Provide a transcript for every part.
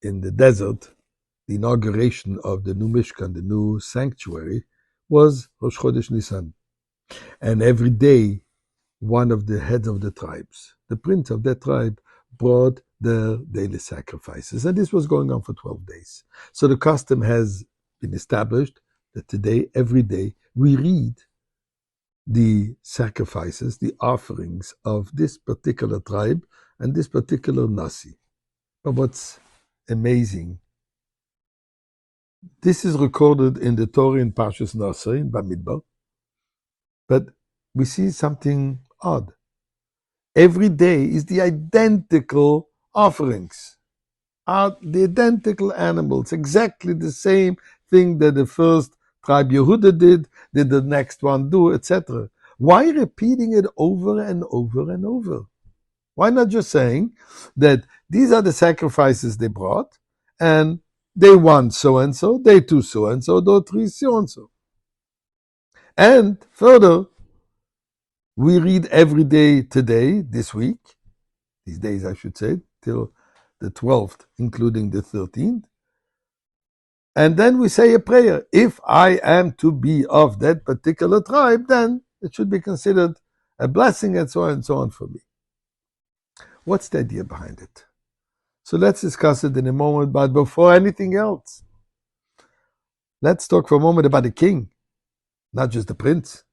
in the desert, the inauguration of the new Mishkan, the new sanctuary, was Rosh Chodesh Nisan. And every day, one of the heads of the tribes, the prince of that tribe, brought their daily sacrifices. And this was going on for 12 days. So the custom has been established that today, every day, we read the sacrifices, the offerings of this particular tribe and this particular Nasi. But what's amazing, this is recorded in the Torah in Parshas Nasi, in Bamidbar, but we see something odd. Every day is the identical offerings, are the identical animals, exactly the same thing that the first tribe Yehuda did the next one do, etc. Why repeating it over and over and over? Why not just saying that these are the sacrifices they brought, and day one so-and-so, day two so-and-so, day three so-and-so. And further, we read every day today, this week, these days I should say, till the 12th, including the 13th. And then we say a prayer. If I am to be of that particular tribe, then it should be considered a blessing and so on for me. What's the idea behind it? So let's discuss it in a moment, but before anything else, let's talk for a moment about the king, not just the prince.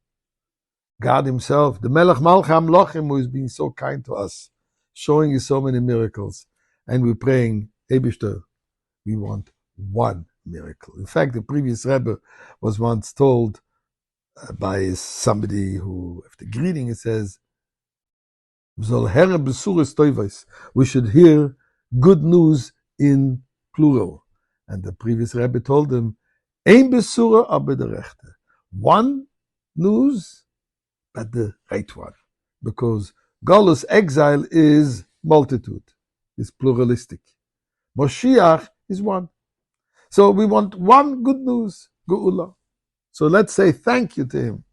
God himself, the Melech Malchei HaMelachim, who is being so kind to us, showing us so many miracles. And we're praying, Eibishter, we want one miracle. In fact, the previous Rebbe was once told by somebody who, after greeting, it says, we should hear good news in plural. And the previous Rebbe told him, Ein besura aber der rechte. One news, but the right one. Because Galus, exile, is multitude, is pluralistic. Moshiach is one. So we want one good news, Geula. So let's say thank you to him,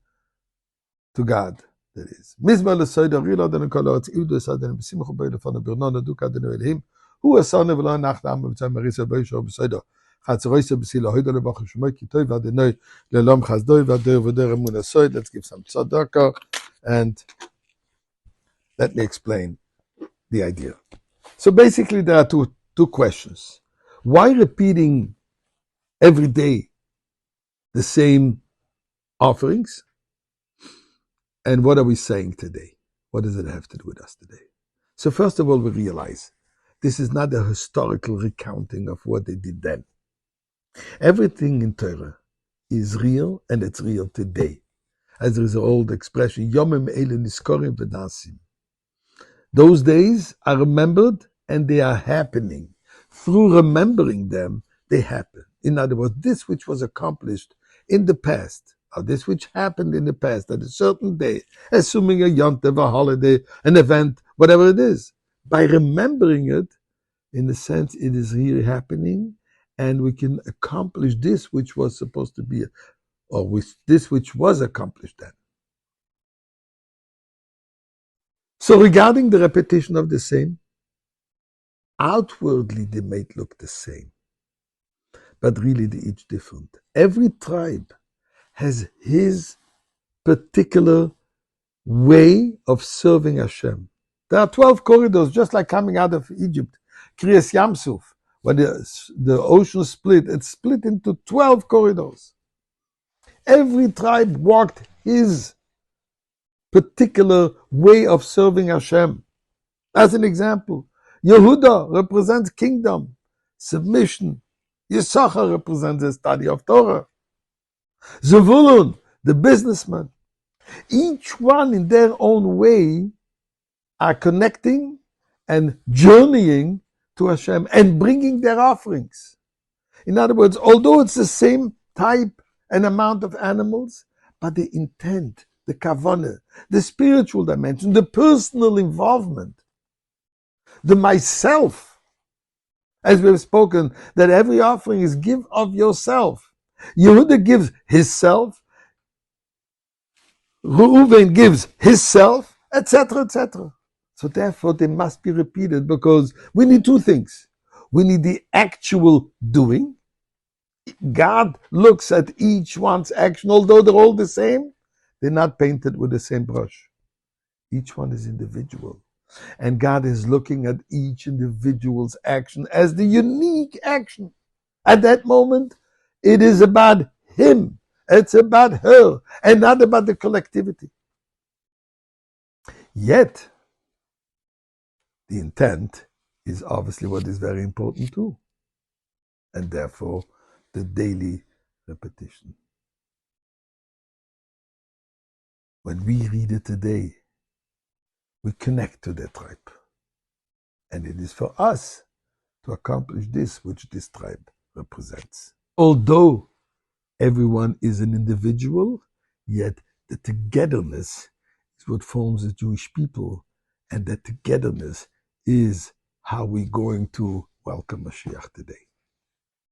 to God, that is. Mizmah l'soida rila den kol ha'otz ivdu es aden b'simcha b'ei lefana birnon aduk adenu elihim hu asane v'lo anach da'am b'tzay marisa b'ei shor b'soida chatzeroisa b'sila hoida lebach shemay kitoi v'adenoi le'lam chazdoi v'ader v'der emun asoid. Let's give some tzedakah and let me explain the idea. So basically there are two questions. Why repeating every day the same offerings? And what are we saying today? What does it have to do with us today? So first of all, we realize this is not a historical recounting of what they did then. Everything in Torah is real, and it's real today. As there is an old expression, Yomim Ele Niskorim V'Nasim. Those days are remembered and they are happening. Through remembering them, they happen. In other words, this which was accomplished in the past, or this which happened in the past at a certain day, assuming a yontev, a holiday, an event, whatever it is, by remembering it, in a sense, it is really happening, and we can accomplish this which was supposed to be, or with this which was accomplished then. So regarding the repetition of the same, outwardly they might look the same, but really they're each different. Every tribe has his particular way of serving Hashem. There are 12 corridors, just like coming out of Egypt. Kriyas Yamsuf, when the ocean split, it's split into 12 corridors. Every tribe walked his particular way of serving Hashem. As an example, Yehuda represents kingdom, submission. Yisachar represents the study of Torah. Zevulun, the businessman. Each one in their own way are connecting and journeying to Hashem and bringing their offerings. In other words, although it's the same type and amount of animals, but the intent, the kavanah, the spiritual dimension, the personal involvement, the myself, as we have spoken, that every offering is give of yourself. Yehuda gives his self, Reuven gives his self, etc., etc. So therefore they must be repeated, because we need two things. We need the actual doing. God looks at each one's action, although they're all the same, they're not painted with the same brush. Each one is individual. And God is looking at each individual's action as the unique action. At that moment, it is about him. It's about her and not about the collectivity. Yet, the intent is obviously what is very important too. And therefore, the daily repetition. When we read it today, we connect to that tribe. And it is for us to accomplish this which this tribe represents. Although everyone is an individual, yet the togetherness is what forms the Jewish people, and that togetherness is how we're going to welcome Mashiach today.